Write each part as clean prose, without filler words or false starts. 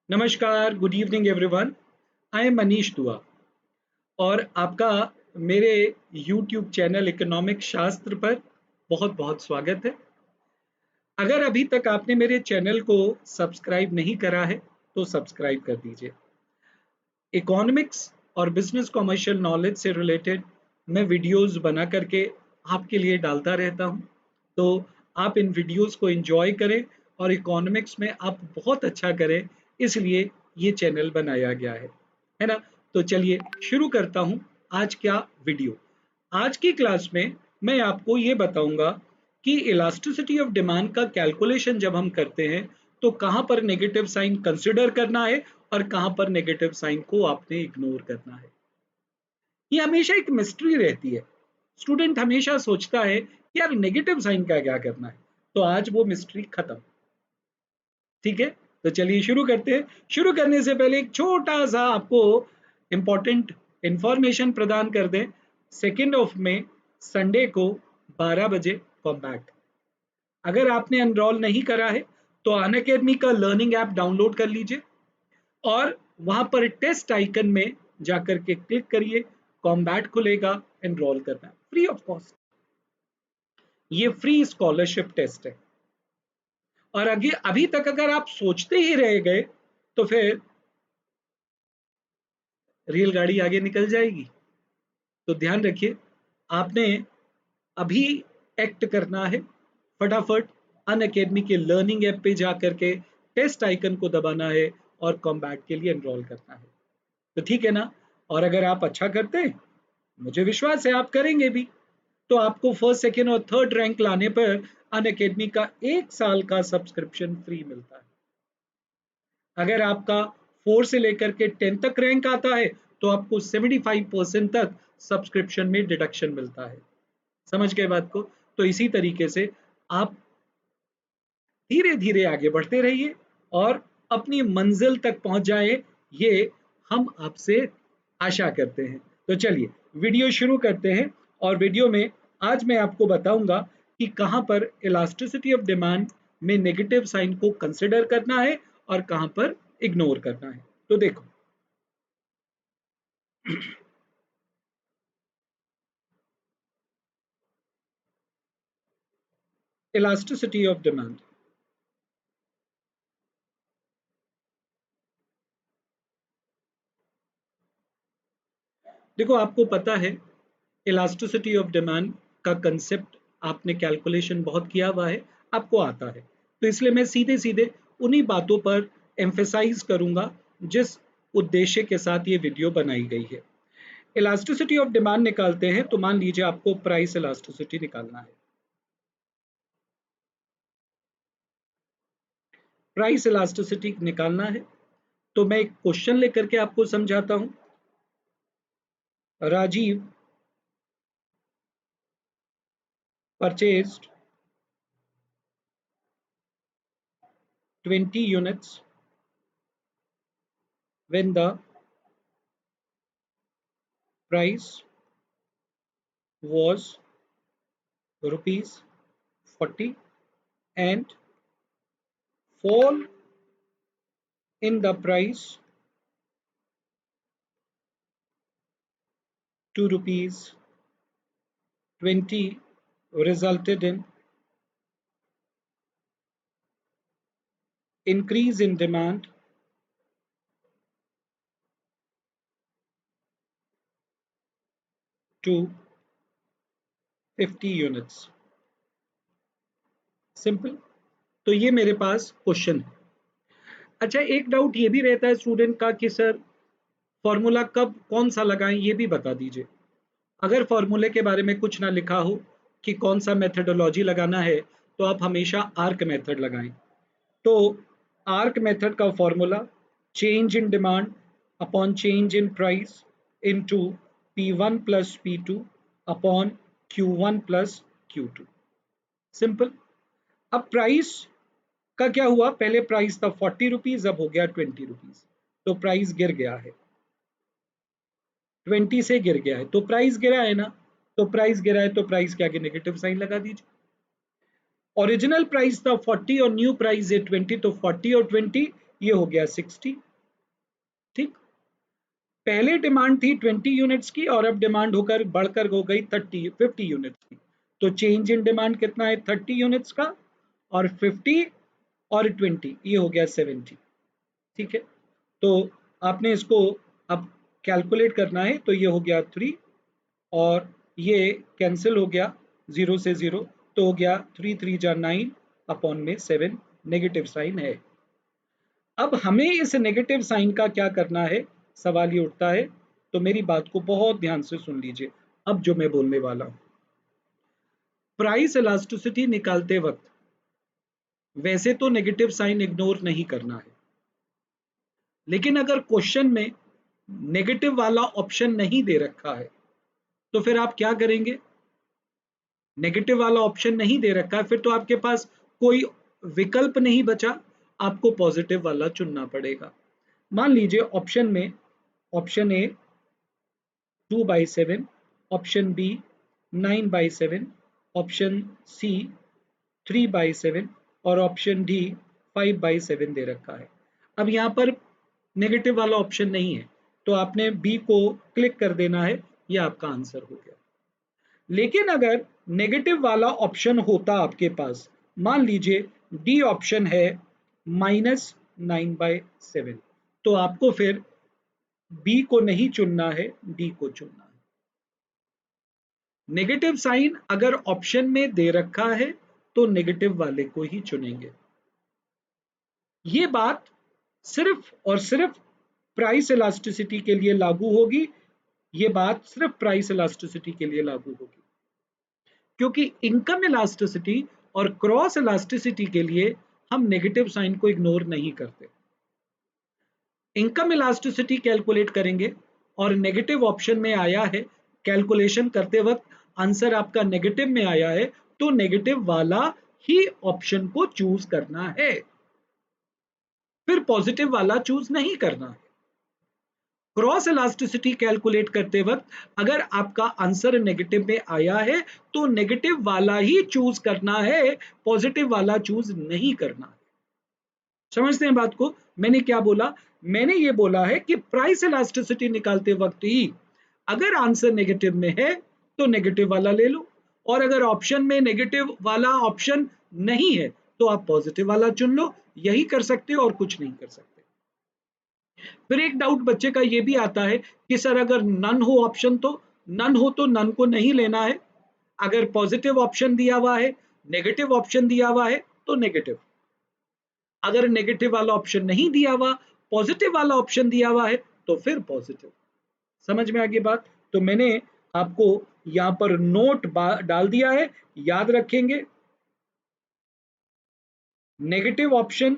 नमस्कार, good evening everyone. I am Manish दुआ और आपका मेरे यूट्यूब चैनल इकोनॉमिक शास्त्र पर बहुत बहुत स्वागत है। अगर अभी तक आपने मेरे चैनल को सब्सक्राइब नहीं करा है तो सब्सक्राइब कर दीजिए। इकोनॉमिक्स और बिजनेस कमर्शियल नॉलेज से रिलेटेड मैं वीडियोस बना करके आपके लिए डालता रहता हूं, तो आप इन वीडियोस को एंजॉय करें और इकोनॉमिक्स में आप बहुत अच्छा करें, इसलिए ये चैनल बनाया गया है ना। तो चलिए शुरू करता हूं आज क्या वीडियो। आज की क्लास में मैं आपको ये बताऊंगा कि इलास्टिसिटी ऑफ डिमांड का कैलकुलेशन जब हम करते हैं तो कहां पर नेगेटिव साइन कंसिडर करना है और कहां पर नेगेटिव साइन को आपने इग्नोर करना है। ये हमेशा एक मिस्ट्री रहती है। स्टूडेंट हमेशा सोचता है कि यार नेगेटिव साइन का क्या करना है, तो आज वो मिस्ट्री खत्म। ठीक है, तो चलिए शुरू करते हैं। शुरू करने से पहले एक छोटा सा आपको इंपॉर्टेंट इंफॉर्मेशन प्रदान कर दें। 2 मई संडे को 12 बजे कॉम्बैट। अगर आपने एनरोल नहीं करा है तो अनअकैडमी का लर्निंग ऐप डाउनलोड कर लीजिए और वहां पर टेस्ट आइकन में जाकर के क्लिक करिए, कॉम्बैट खुलेगा, एनरोल करना है फ्री ऑफ कॉस्ट। ये फ्री स्कॉलरशिप टेस्ट है और अभी अभी तक अगर आप सोचते ही रह गए तो फिर रेलगाड़ी आगे निकल जाएगी। तो ध्यान रखिए, आपने अभी एक्ट करना है। फटाफट अनअकैडमी के लर्निंग ऐप पे जा करके टेस्ट आइकन को दबाना है और कॉम्बैट के लिए एनरोल करना है। तो ठीक है ना। और अगर आप अच्छा करते हैं, मुझे विश्वास है आप करेंगे भी, तो आपको फर्स्ट सेकेंड और थर्ड रैंक लाने पर अनअकैडमी का 1 साल का सब्सक्रिप्शन फ्री मिलता है। अगर आपका 4 से लेकर के 10 तक रैंक आता है तो आपको 75% तक सब्सक्रिप्शन में डिडक्शन मिलता है। समझ गए बात को। तो इसी तरीके से आप धीरे धीरे आगे बढ़ते रहिए और अपनी मंजिल तक पहुंच जाए, ये हम आपसे आशा करते हैं। तो चलिए वीडियो शुरू करते हैं और वीडियो में आज मैं आपको बताऊंगा कि कहां पर इलास्टिसिटी ऑफ डिमांड में नेगेटिव साइन को कंसिडर करना है और कहां पर इग्नोर करना है। तो देखो, इलास्टिसिटी ऑफ डिमांड। देखो, आपको पता है इलास्टिसिटी ऑफ डिमांड का कंसेप्ट आपने कैलकुलेशन बहुत किया हुआ है, आपको आता है। तो इसलिए मैं सीधे सीधे उन्हीं बातों पर एम्फेसाइज करूंगा जिस उद्देश्य के साथ ये वीडियो बनाई गई है। इलास्टिसिटी ऑफ डिमांड निकालते हैं तो मान लीजिए आपको प्राइस इलास्टिसिटी निकालना है। प्राइस इलास्टिसिटी निकालना है तो मैं एक क्वेश्चन लेकर के आपको समझाता हूं। Rajiv purchased 20 units when the price was rupees 40 and fall in the price to rupees 20 resulted in increase in demand to 50 units। Simple. तो ये मेरे पास क्वेश्चन है। अच्छा, एक डाउट ये भी रहता है स्टूडेंट का कि सर फॉर्मूला कब कौन सा लगाएं, ये भी बता दीजिए। अगर फॉर्मूले के बारे में कुछ ना लिखा हो कि कौन सा मेथडोलॉजी लगाना है तो आप हमेशा आर्क मेथड लगाएं। तो आर्क मेथड का formula change in demand upon change in price into P1 plus P2 upon Q1 plus Q2। Simple. अब प्राइस का क्या हुआ, पहले प्राइस था 40 रुपीज, अब हो गया 20 रुपीज, तो प्राइस गिर गया है, 20 से गिर गया है, तो प्राइस गिरा है ना। तो प्राइस गिरा है तो प्राइस के आगे नेगेटिव साइन लगा दीजिए। ओरिजिनल प्राइस था 40 और न्यू प्राइस है 20, तो 40 और 20 ये हो गया 60। ठीक, पहले डिमांड थी 20 यूनिट्स की और अब डिमांड होकर बढ़कर हो गई 50 यूनिट्स की। तो चेंज इन डिमांड कितना है? 30 यूनिट्स का, और 50 और 20 ये हो गया 70। ठीक है, तो आपने इसको अब कैलकुलेट करना है, तो ये हो गया 3 और ये कैंसिल हो गया 0 से 0, तो हो गया 3 3 जा 9 अपॉन में 7, नेगेटिव साइन है। अब हमें इस नेगेटिव साइन का क्या करना है, सवाल ये उठता है। तो मेरी बात को बहुत ध्यान से सुन लीजिए, अब जो मैं बोलने वाला हूं। प्राइस इलास्टिसिटी निकालते वक्त वैसे तो नेगेटिव साइन इग्नोर नहीं करना है, लेकिन अगर क्वेश्चन में नेगेटिव वाला ऑप्शन नहीं दे रखा है तो फिर आप क्या करेंगे? नेगेटिव वाला ऑप्शन नहीं दे रखा है, फिर तो आपके पास कोई विकल्प नहीं बचा, आपको पॉजिटिव वाला चुनना पड़ेगा। मान लीजिए ऑप्शन में, option A 2/7, option B 9/7, option C 3/7 और ऑप्शन डी 5/7 दे रखा है। अब यहाँ पर नेगेटिव वाला ऑप्शन नहीं है, तो आपने बी को क्लिक कर देना है, यह आपका आंसर हो गया। लेकिन अगर नेगेटिव वाला ऑप्शन होता आपके पास, मान लीजिए डी ऑप्शन है -9/7, तो आपको फिर बी को नहीं चुनना है, डी को चुनना है। नेगेटिव साइन अगर ऑप्शन में दे रखा है तो नेगेटिव वाले को ही चुनेंगे। ये बात सिर्फ और सिर्फ प्राइस इलास्टिसिटी के लिए लागू होगी, ये बात सिर्फ प्राइस इलास्टिसिटी के लिए लागू होगी, क्योंकि इनकम इलास्टिसिटी और क्रॉस इलास्टिसिटी के लिए हम नेगेटिव साइन को इग्नोर नहीं करते। इनकम इलास्टिसिटी कैलकुलेट करेंगे और नेगेटिव ऑप्शन में आया है, कैलकुलेशन करते वक्त आंसर आपका नेगेटिव में आया है, तो नेगेटिव वाला ही ऑप्शन को चूज करना है, फिर पॉजिटिव वाला चूज नहीं करना है। क्रॉस इलास्टिसिटी कैलकुलेट करते वक्त अगर आपका आंसर नेगेटिव में आया है तो नेगेटिव वाला ही चूज करना है, पॉजिटिव वाला चूज नहीं करना है। समझते हैं बात को? मैंने क्या बोला? मैंने ये बोला है कि प्राइस इलास्टिसिटी निकालते वक्त ही अगर आंसर नेगेटिव में है तो नेगेटिव वाला ले लो, और अगर ऑप्शन में नेगेटिव वाला ऑप्शन नहीं है तो आप पॉजिटिव वाला चुन लो। यही कर सकते हो और कुछ नहीं कर सकते। फिर एक डाउट बच्चे का ये भी आता है कि सर अगर नन हो ऑप्शन, तो नन हो तो नन को नहीं लेना है, अगर पॉजिटिव ऑप्शन दिया हुआ है, नेगेटिव ऑप्शन दिया हुआ है तो नेगेटिव, अगर नेगेटिव वाला ऑप्शन नहीं दिया हुआ, पॉजिटिव वाला ऑप्शन दिया हुआ है तो फिर पॉजिटिव। समझ में आ गई बात? तो मैंने आपको यहां पर नोट डाल दिया है, याद रखेंगे। Negative option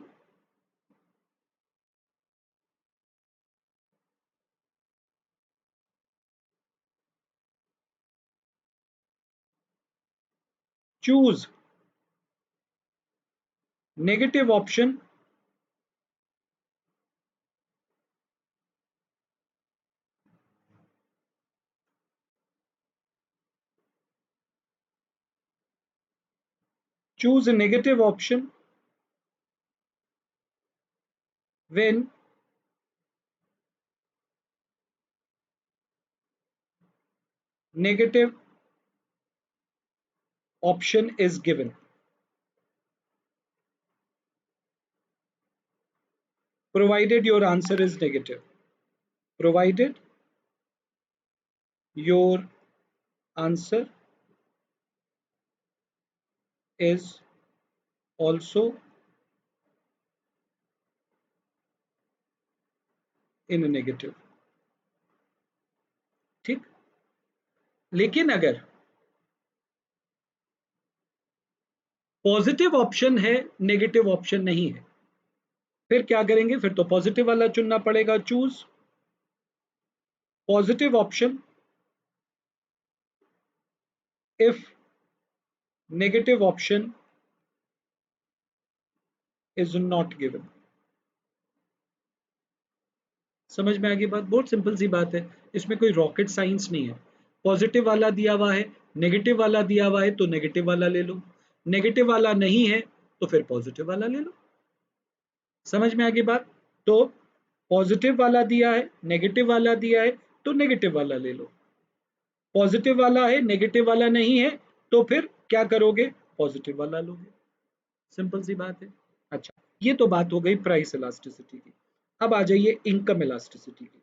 choose negative option choose a negative option when negative option is given, provided your answer is negative, provided your answer is also in a negative। ठीक, लेकिन अगर पॉजिटिव ऑप्शन है, नेगेटिव ऑप्शन नहीं है, फिर क्या करेंगे? फिर तो पॉजिटिव वाला चुनना पड़ेगा। Choose positive option if negative option is not given। समझ में आ गई बात? बहुत सिंपल सी बात है, इसमें कोई रॉकेट साइंस नहीं है। पॉजिटिव वाला दिया हुआ है, नेगेटिव वाला दिया हुआ है तो नेगेटिव वाला ले लो, नेगेटिव वाला नहीं है तो फिर पॉजिटिव वाला ले लो। समझ में आ गई बात? तो पॉजिटिव वाला दिया है, नेगेटिव वाला दिया है, तो नेगेटिव वाला ले लो। पॉजिटिव वाला है, नेगेटिव वाला नहीं है, तो फिर क्या करोगे? पॉजिटिव वाला लोगे। सिंपल सी बात है। अच्छा, ये तो बात हो गई प्राइस इलास्टिसिटी की। अब आ जाइए इनकम इलास्टिसिटी की।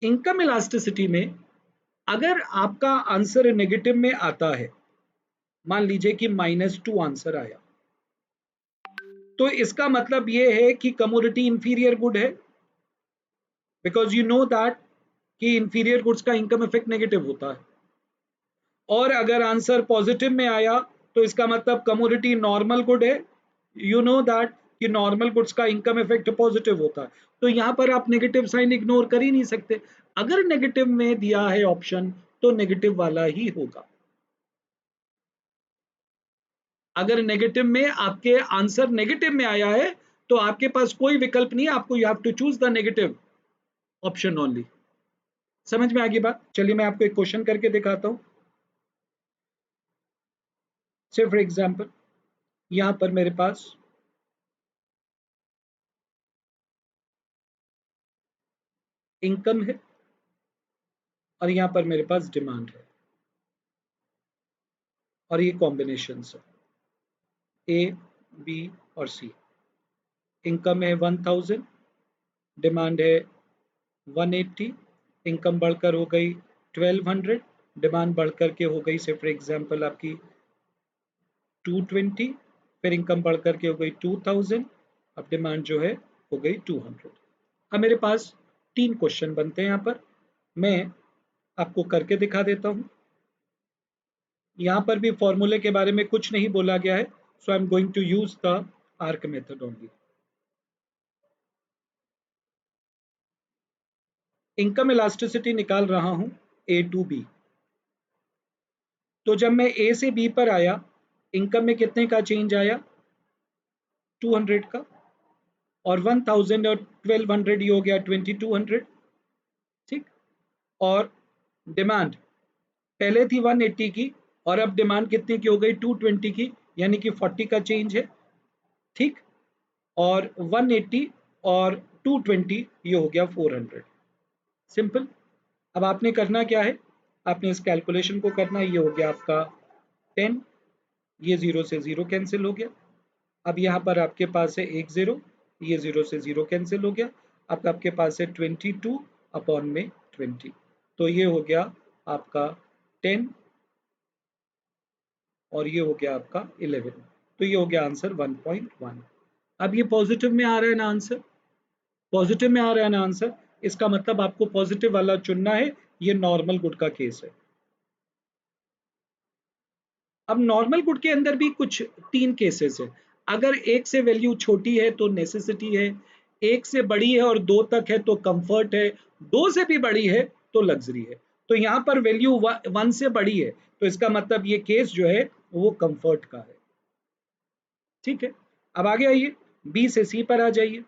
इनकम इलास्टिसिटी में अगर आपका आंसर नेगेटिव में आता है, मान लीजिए कि -2 आंसर आया, तो इसका मतलब ये है कि कमोडिटी इंफीरियर गुड है, बिकॉज यू नो दैट कि इंफीरियर गुड्स का इनकम इफेक्ट नेगेटिव होता है। और अगर आंसर पॉजिटिव में आया तो इसका मतलब कमोडिटी नॉर्मल गुड है, यू नो दैट कि नॉर्मल गुड्स का इनकम इफेक्ट पॉजिटिव होता है। तो यहाँ पर आप नेगेटिव साइन इग्नोर कर ही नहीं सकते। अगर नेगेटिव में दिया है ऑप्शन तो नेगेटिव वाला ही होगा। अगर नेगेटिव में आपके आंसर नेगेटिव में आया है तो आपके पास कोई विकल्प नहीं है, आपको you have to choose the negative option only. समझ में आ गई बात? चलिए मैं आपको एक क्वेश्चन करके दिखाता हूं। से फॉर एग्जांपल यहां पर मेरे पास इनकम है और यहां पर मेरे पास डिमांड है और ये कॉम्बिनेशन है ए, बी और सी। इनकम है 1000, डिमांड है 180, इनकम बढ़कर हो गई 1200, डिमांड बढ़कर के हो गई से फॉर एग्जांपल आपकी 220, फिर इनकम बढ़कर के हो गई 2000, अब डिमांड जो है हो गई 200। अब मेरे पास 3 क्वेश्चन बनते हैं यहाँ पर, मैं आपको करके दिखा देता हूँ। यहाँ पर भी फॉर्मूले के बारे में कुछ नहीं बोला गया है, so I am going to use the arc method only. Income elasticity निकाल रहा हूँ ए टू बी। तो जब मैं ए से बी पर आया, इनकम में कितने का चेंज आया? 200 का। और 1000 और 1200 ये हो गया 2200। ठीक। और डिमांड पहले थी 180 की और अब डिमांड कितनी की हो गई? 220 की, यानी कि 40 का चेंज है। ठीक। और 180 और 220 ये हो गया 400। सिंपल। अब आपने करना क्या है? आपने इस कैलकुलेशन को करना है। ये हो गया आपका 10, ये 0 से 0 कैंसिल हो गया। अब यहाँ पर आपके पास है 1 0, ये 0 से 0 कैंसिल हो गया। अब आपके पास है 22 अपॉन में 20, तो ये हो गया आपका 10 और ये हो गया आपका 11, तो ये हो गया आंसर 1.1। अब ये पॉजिटिव में आ रहा है ना आंसर? पॉजिटिव में आ रहा है ना आंसर? इसका मतलब आपको पॉजिटिव वाला चुनना है। ये नॉर्मल गुड का केस है। अब नॉर्मल गुड के अंदर भी कुछ 3 केसेस है। अगर एक से वैल्यू छोटी है तो नेसेसिटी है, एक से बड़ी है और 2 तक है तो कंफर्ट है, 2 से भी बड़ी है तो लग्जरी है। तो यहाँ पर वैल्यू 1 से बड़ी है, तो इसका मतलब ये केस जो है वो कंफर्ट का है। ठीक है। अब आगे आइए, बी से सी पर आ जाइए।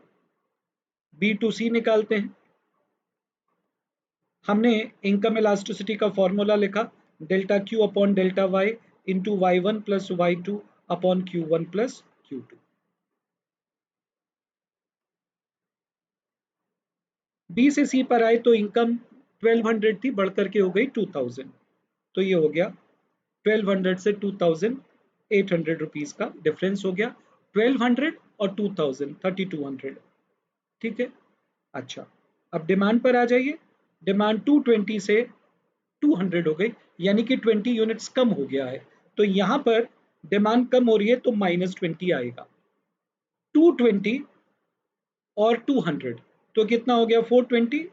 बी टू सी निकालते हैं। हमने इनकम इलास्टिसिटी का फॉर्मूला लिखा, delta Q upon delta Y into Y one plus Y two upon Q one plus Q two. B से सी पर आए तो इनकम 1200 थी, बढ़कर के हो गई 2000, तो ये हो गया 1200 से 2000, 800 रुपीज का डिफरेंस हो गया। 1200 और 2000 3200। ठीक है। अच्छा, अब डिमांड पर आ जाइए। डिमांड 220 से 200 हो गई, यानी कि 20 यूनिट्स कम हो गया है। तो यहां पर डिमांड कम हो रही है तो -20 आएगा। 220 और 200 तो कितना हो गया? 420।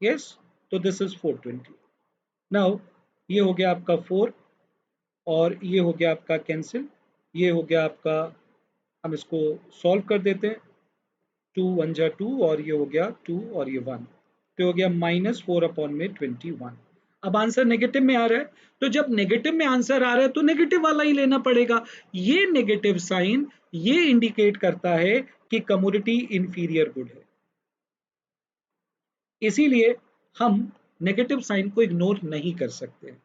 यस, तो दिस इज 420। नाउ ये हो गया आपका 4 और ये हो गया आपका कैंसिल, ये हो गया आपका, हम इसको सॉल्व कर देते हैं। 2 1 जा 2 और ये हो गया 2 और ये 1, तो हो गया -4 अपॉन में 21। अब आंसर नेगेटिव में आ रहा है, तो जब नेगेटिव में आंसर आ रहा है तो नेगेटिव वाला ही लेना पड़ेगा। ये नेगेटिव साइन ये इंडिकेट करता है कि कमोडिटी इंफीरियर गुड है, इसीलिए हम नेगेटिव साइन को इग्नोर नहीं कर सकते।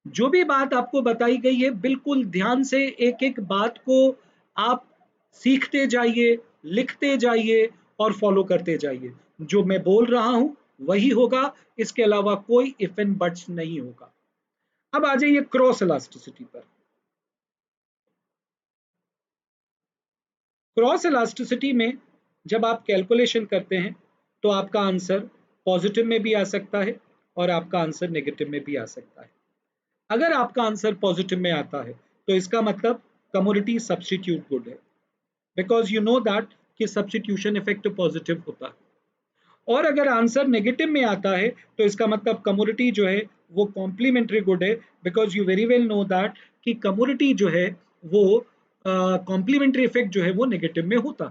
जो भी बात आपको बताई गई है बिल्कुल ध्यान से एक एक बात को आप सीखते जाइए, लिखते जाइए और फॉलो करते जाइए। जो मैं बोल रहा हूं वही होगा, इसके अलावा कोई इफ एंड बट्स नहीं होगा। अब आ जाइए क्रॉस इलास्टिसिटी पर। क्रॉस इलास्टिसिटी में जब आप कैलकुलेशन करते हैं तो आपका आंसर पॉजिटिव में भी आ सकता है और आपका आंसर नेगेटिव में भी आ सकता है। अगर आपका आंसर पॉजिटिव में आता है तो इसका मतलब कमोडिटी सब्स्टिट्यूट गुड है, बिकॉज यू नो दैट कि सब्स्टिट्यूशन इफेक्ट पॉजिटिव होता है। और अगर आंसर नेगेटिव में आता है तो इसका मतलब कमोडिटी जो है वो कॉम्प्लीमेंट्री गुड है, because you very well know that कि कमोडिटी जो है वो कॉम्प्लीमेंट्री इफेक्ट जो है वो नेगेटिव में होता।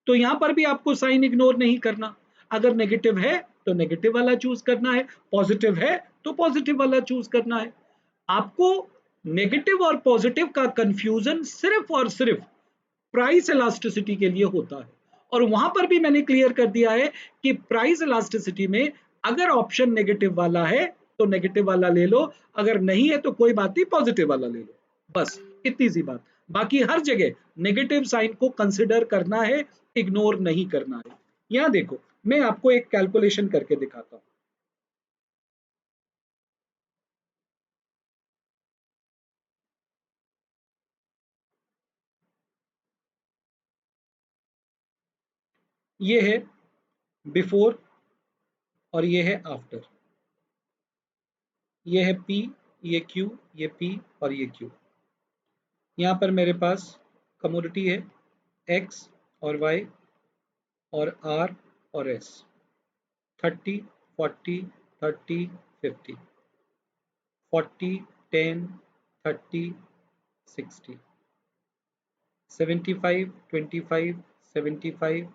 तो यहाँ पर भी आपको साइन इग्नोर नहीं करना। अगर नेगेटिव है तो नेगेटिव वाला चूज करना है, पॉजिटिव है तो पॉजिटिव वाला चूज करना है। आपको नेगेटिव और पॉजिटिव का कंफ्यूजन सिर्फ और सिर्फ प्राइस इलास्टिसिटी के लिए होता है। और वहां पर भी मैंने क्लियर कर दिया है कि प्राइस इलास्टिसिटी में अगर ऑप्शन नेगेटिव वाला है तो नेगेटिव वाला ले लो, अगर नहीं है तो कोई बात नहीं, पॉजिटिव वाला ले लो। बस इतनी सी बात। बाकी हर जगह नेगेटिव साइन को कंसिडर करना है, इग्नोर नहीं करना है। यहां देखो, मैं आपको एक कैलकुलेशन करके दिखाता हूं। ये है बिफोर और ये है आफ्टर। ये है P, ये Q, ये P और ये Q। यहाँ पर मेरे पास कमोडिटी है X और Y और R और S। 30, 40, 30, 50, 40, 10, 30, 60, 75, 25, 75,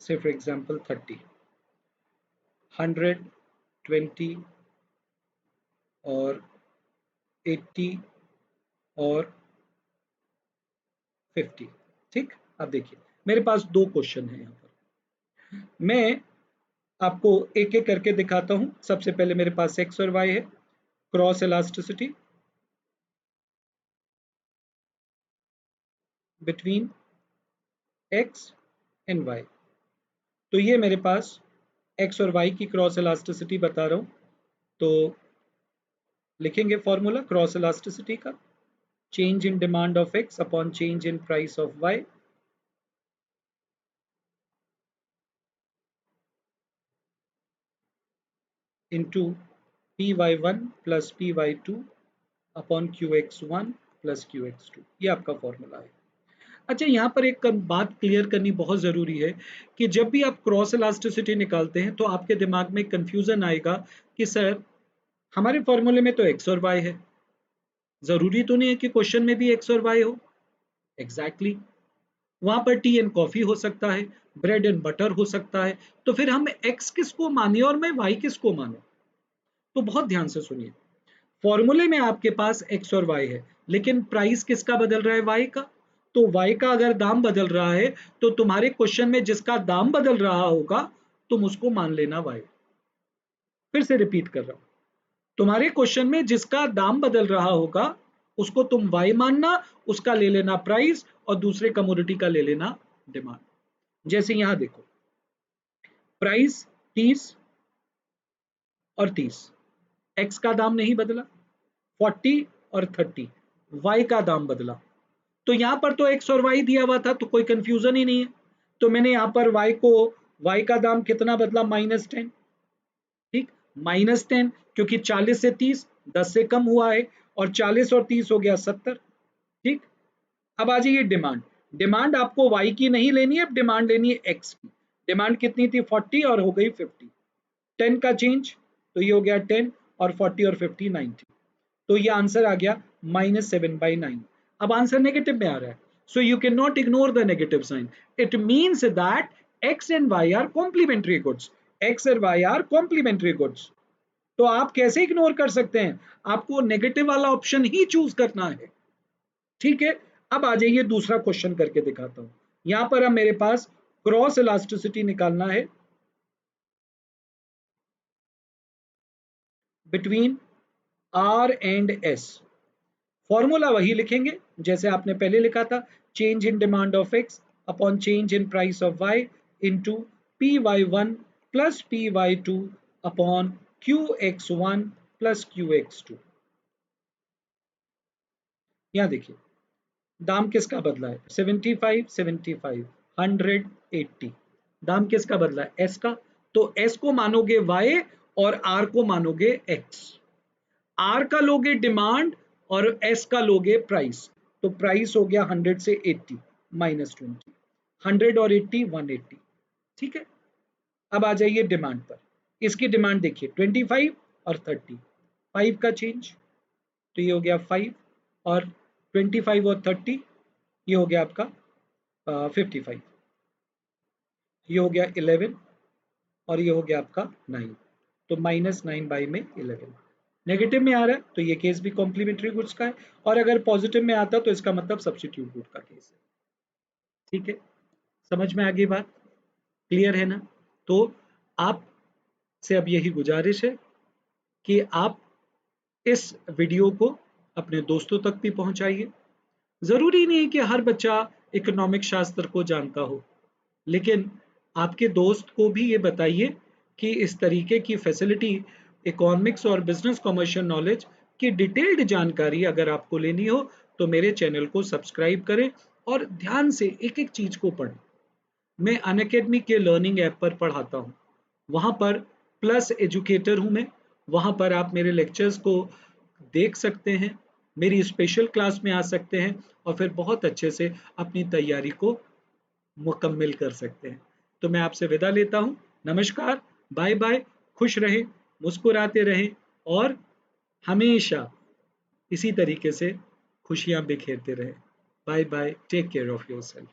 say for example 30, 100, 20 और 80 और 50। ठीक, अब देखिए मेरे पास दो क्वेश्चन है यहाँ पर। मैं आपको एक एक करके दिखाता हूं। सबसे पहले मेरे पास एक्स और वाई है, cross elasticity between X and Y. तो ये मेरे पास एक्स और वाई की क्रॉस इलास्टिसिटी बता रहा हूं। तो लिखेंगे फॉर्मूला क्रॉस इलास्टिसिटी का, change in demand of X upon change in price of Y into P Y one plus P Y two upon Q X one plus Q X two. ये आपका formula है। अच्छा, यहाँ पर एक बात clear करनी बहुत ज़रूरी है कि जब भी आप क्रॉस इलास्टिसिटी निकालते हैं तो आपके दिमाग में कंफ्यूजन आएगा कि सर हमारे फॉर्मूले में तो एक्स और वाई है, ज़रूरी तो नहीं है कि क्वेश्चन में भी एक्स और वाई हो। Exactly exactly. वहां पर टी एंड कॉफी हो सकता है, ब्रेड एंड बटर हो सकता है। तो फिर हम एक्स किसको माने और मैं वाई किसको मानूं? तो बहुत ध्यान से सुनिए। फॉर्मूले में आपके पास एक्स और वाई है, लेकिन प्राइस किसका बदल रहा है? वाई का। तो वाई का अगर दाम बदल रहा है तो तुम्हारे क्वेश्चन में जिसका दाम बदल रहा होगा तुम उसको मान लेना वाई। फिर से रिपीट कर रहा हूं, तुम्हारे क्वेश्चन में जिसका दाम बदल रहा होगा उसको तुम वाई मानना, उसका ले लेना प्राइस और दूसरे कमोडिटी का ले लेना डिमांड। जैसे यहां देखो, प्राइस 30 और 30, एक्स का दाम नहीं बदला। 40 और 30, वाई का दाम बदला। तो यहां पर तो एक्स और वाई दिया हुआ था तो कोई कंफ्यूजन ही नहीं है। तो मैंने यहां पर वाई का दाम कितना बदला? -10। ठीक, -10 क्योंकि 40 से 30 10 से कम हुआ है और 40 और 30 हो गया 70। ठीक, अब आ जाइए डिमांड। डिमांड आपको वाई की नहीं लेनी है, अब डिमांड लेनी है एक्स की। डिमांड कितनी थी? 40 और हो गई 50। 10 का चेंज, तो ये हो गया 10 और 40 और 50 90। तो ये आंसर आ गया -7/9। अब आंसर नेगेटिव में आ रहा है, so you can not ignore the negative sign. It means that X and Y are complementary goods. X और वाई आर कॉम्प्लीमेंट्री गुड्स। तो आप कैसे इग्नोर कर सकते हैं? आपको नेगेटिव वाला ऑप्शन ही चूज करना है। ठीक है, अब आ जाइए दूसरा क्वेश्चन करके दिखाता हूं। यहां पर अब मेरे पास क्रॉस इलास्टिसिटी निकालना है between R and S. Formula वही लिखेंगे जैसे आपने पहले लिखा था, change in demand of X upon change in price of Y into P Y one plus P Y two upon Q X one plus Q X two. यहां देखिए दाम किसका बदला है, 75 75 100 80। दाम किसका बदला है, एस का। तो एस को मानोगे वाई और आर को मानोगे एक्स। आर का लोगे डिमांड और एस का लोगे प्राइस। तो प्राइस हो गया 100 से 80 माइनस 20, 100 और 80 180। ठीक है, अब आ जाइए डिमांड पर। इसकी डिमांड देखिए 25 और 30, 5 का चेंज, तो ये हो गया 5 और 25 और 30 ये हो गया आपका 55, ये हो गया 11 और ये हो गया आपका 9। तो -9/11 नेगेटिव में आ रहा है तो ये केस भी कॉम्प्लीमेंट्री गुड्स का है, और अगर पॉजिटिव में आता तो इसका मतलब सब्स्टिट्यूट गुड का केस है। ठीक है, समझ में आ गई बात, क्लियर है ना। तो आप से अब यही गुजारिश है कि आप इस वीडियो को अपने दोस्तों तक भी पहुंचाइए। जरूरी नहीं कि हर बच्चा इकोनॉमिक शास्त्र को जानता हो, लेकिन आपके दोस्त को भी ये बताइए कि इस तरीके की फैसिलिटी, इकोनॉमिक्स और बिजनेस कमर्शियल नॉलेज की डिटेल्ड जानकारी अगर आपको लेनी हो तो मेरे चैनल को सब्सक्राइब करें और ध्यान से एक एक चीज को पढ़ें। मैं अनअकैडमी के लर्निंग ऐप पर पढ़ाता हूँ, वहाँ पर प्लस एजुकेटर हूँ मैं, वहाँ पर आप मेरे लेक्चर्स को देख सकते हैं, मेरी स्पेशल क्लास में आ सकते हैं और फिर बहुत अच्छे से अपनी तैयारी को मुकम्मल कर सकते हैं। तो मैं आपसे विदा लेता हूँ, नमस्कार, बाय बाय, खुश रहें, मुस्कुराते रहें और हमेशा इसी तरीके से खुशियाँ बिखेरते रहें। Bye bye, take care of yourself.